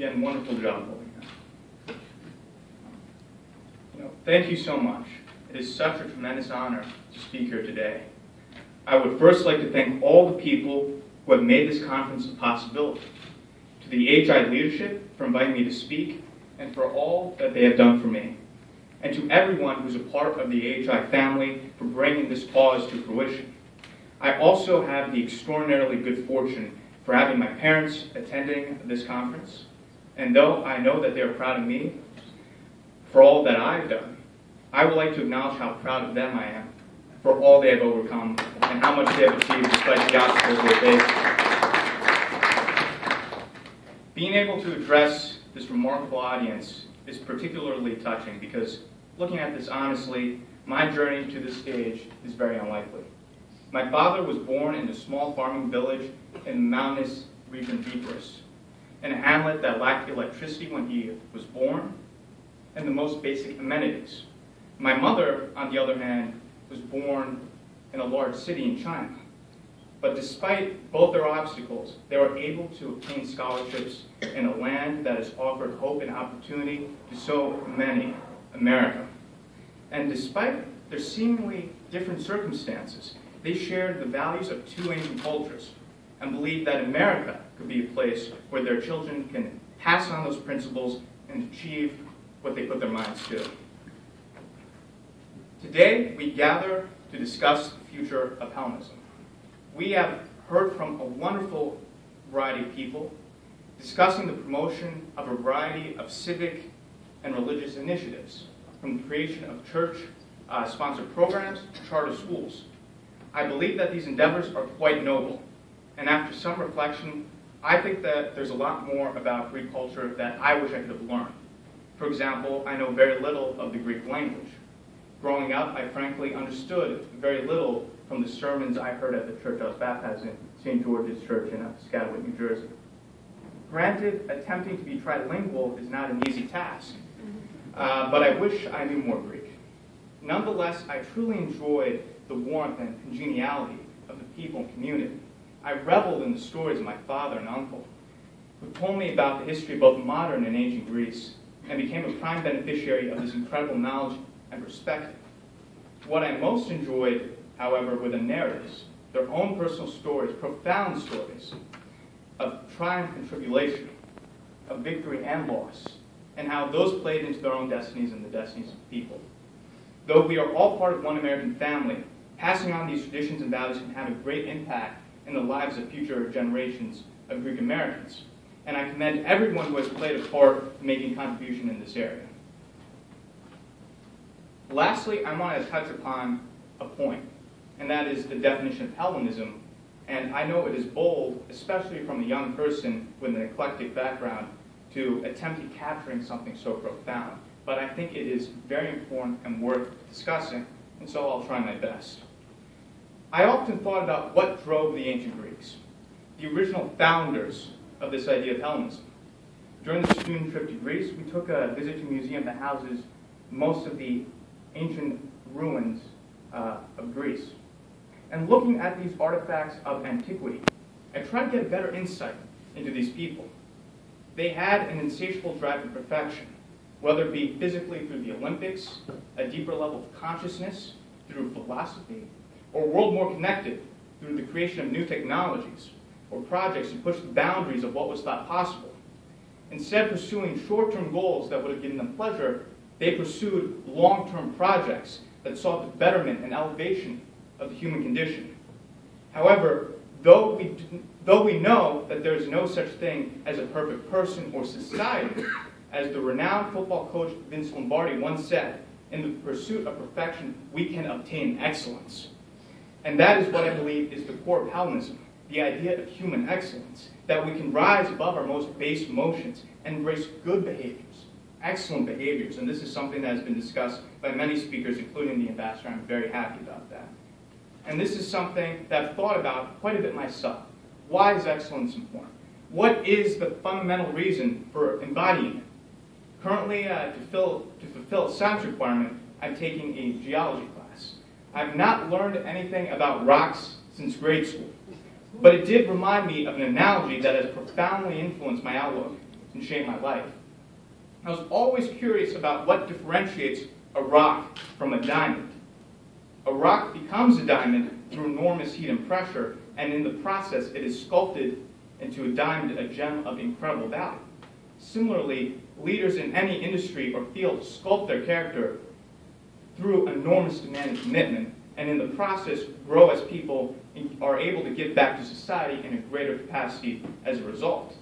again, wonderful job holding that. Thank you so much. It is such a tremendous honor to speak here today. I would first like to thank all the people who have made this conference a possibility. To the AHI leadership for inviting me to speak, and for all that they have done for me. And to everyone who's a part of the AHI family for bringing this cause to fruition. I also have the extraordinarily good fortune for having my parents attending this conference. And though I know that they are proud of me for all that I've done, I would like to acknowledge how proud of them I am for all they have overcome and how much they have achieved despite the obstacles they face. Being able to address this remarkable audience is particularly touching because, looking at this honestly, my journey to this stage is very unlikely. My father was born in a small farming village in the mountainous region of Bucharest, in a hamlet that lacked electricity when he was born, and the most basic amenities. My mother, on the other hand, was born in a large city in China. But despite both their obstacles, they were able to obtain scholarships in a land that has offered hope and opportunity to so many, America. And despite their seemingly different circumstances, they shared the values of two ancient cultures and believed that America could be a place where their children can pass on those principles and achieve what they put their minds to. Today, we gather to discuss the future of Hellenism. We have heard from a wonderful variety of people discussing the promotion of a variety of civic and religious initiatives, from the creation of church-sponsored programs to charter schools. I believe that these endeavors are quite noble, and after some reflection, I think that there's a lot more about Greek culture that I wish I could have learned. For example, I know very little of the Greek language. Growing up, I frankly understood very little from the sermons I heard at the church I was baptized in, St. George's Church in Piscataway, New Jersey. Granted, attempting to be trilingual is not an easy task, but I wish I knew more Greek. Nonetheless, I truly enjoyed the warmth and congeniality of the people and community. I reveled in the stories of my father and uncle, who told me about the history of both modern and ancient Greece, and became a prime beneficiary of this incredible knowledge and perspective. What I most enjoyed, however, were the narratives, their own personal stories, profound stories of triumph and tribulation, of victory and loss, and how those played into their own destinies and the destinies of people. Though we are all part of one American family, passing on these traditions and values can have a great impact in the lives of future generations of Greek Americans. And I commend everyone who has played a part in making a contribution in this area. Lastly, I want to touch upon a point, and that is the definition of Hellenism. And I know it is bold, especially from a young person with an eclectic background, to attempt at capturing something so profound. But I think it is very important and worth discussing, and so I'll try my best. I often thought about what drove the ancient Greeks, the original founders of this idea of Hellenism. During the student trip to Greece, we took a visit to a museum that houses most of the ancient ruins of Greece. And looking at these artifacts of antiquity, I tried to get a better insight into these people. They had an insatiable drive for perfection, whether it be physically through the Olympics, a deeper level of consciousness through philosophy, or a world more connected through the creation of new technologies or projects to push the boundaries of what was thought possible. Instead of pursuing short-term goals that would have given them pleasure, they pursued long-term projects that sought the betterment and elevation of the human condition. However, though we know that there is no such thing as a perfect person or society, as the renowned football coach Vince Lombardi once said, in the pursuit of perfection, we can obtain excellence. And that is what I believe is the core of Hellenism, the idea of human excellence, that we can rise above our most base emotions and embrace good behaviors, excellent behaviors. And this is something that has been discussed by many speakers, including the ambassador. I'm very happy about that. And this is something that I've thought about quite a bit myself. Why is excellence important? What is the fundamental reason for embodying it? Currently, to fulfill a science requirement, I'm taking a geology class. I've not learned anything about rocks since grade school, but it did remind me of an analogy that has profoundly influenced my outlook and shape my life. I was always curious about what differentiates a rock from a diamond. A rock becomes a diamond through enormous heat and pressure, and in the process it is sculpted into a diamond, a gem of incredible value. Similarly, leaders in any industry or field sculpt their character through enormous demand and commitment, and in the process grow as people and are able to give back to society in a greater capacity as a result.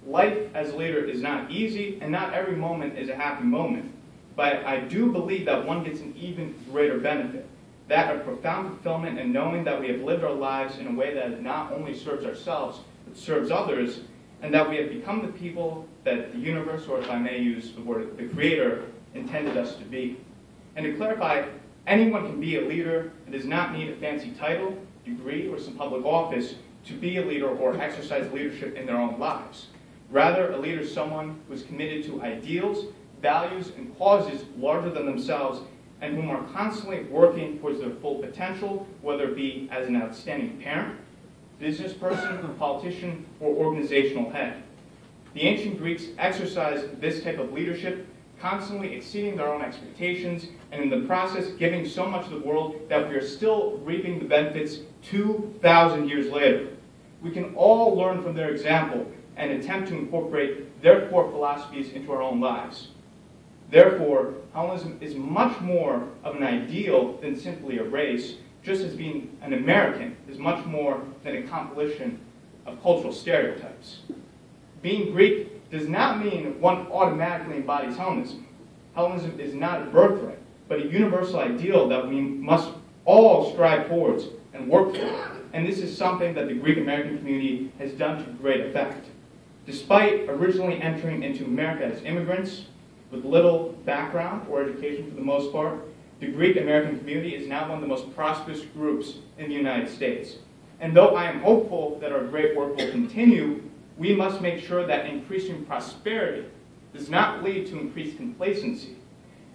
Life as a leader is not easy, and not every moment is a happy moment, but I do believe that one gets an even greater benefit, that of profound fulfillment in knowing that we have lived our lives in a way that not only serves ourselves, but serves others, and that we have become the people that the universe, or if I may use the word, the Creator, intended us to be. And to clarify, anyone can be a leader. It does not need a fancy title, degree, or some public office to be a leader or exercise leadership in their own lives. Rather, a leader is someone who is committed to ideals, values, and causes larger than themselves, and whom are constantly working towards their full potential, whether it be as an outstanding parent, business person, politician, or organizational head. The ancient Greeks exercised this type of leadership, constantly exceeding their own expectations, and in the process giving so much to the world that we are still reaping the benefits 2,000 years later. We can all learn from their example and attempt to incorporate their core philosophies into our own lives. Therefore, Hellenism is much more of an ideal than simply a race, just as being an American is much more than a compilation of cultural stereotypes. Being Greek does not mean one automatically embodies Hellenism. Hellenism is not a birthright, but a universal ideal that we must all strive towards and work for. And this is something that the Greek American community has done to great effect. Despite originally entering into America as immigrants, with little background or education for the most part, the Greek American community is now one of the most prosperous groups in the United States. And though I am hopeful that our great work will continue, we must make sure that increasing prosperity does not lead to increased complacency,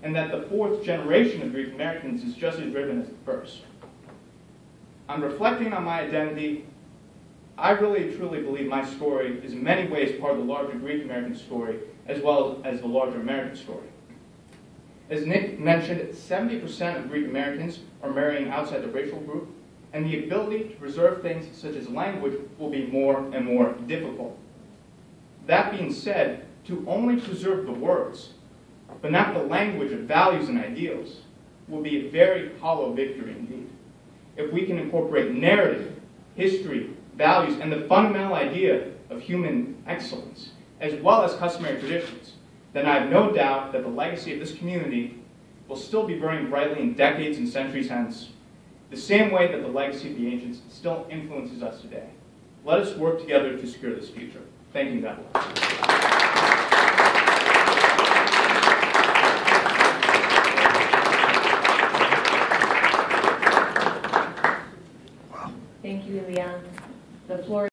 and that the fourth generation of Greek Americans is just as driven as the first. I'm reflecting on my identity. I really truly believe my story is in many ways part of the larger Greek American story, as well as the larger American story. As Nick mentioned, 70% of Greek Americans are marrying outside the racial group, and the ability to preserve things such as language will be more and more difficult. That being said, to only preserve the words, but not the language of values and ideals, will be a very hollow victory indeed. If we can incorporate narrative, history, values, and the fundamental idea of human excellence, as well as customary traditions, then I have no doubt that the legacy of this community will still be burning brightly in decades and centuries hence, the same way that the legacy of the ancients still influences us today. Let us work together to secure this future. Thank you, God bless.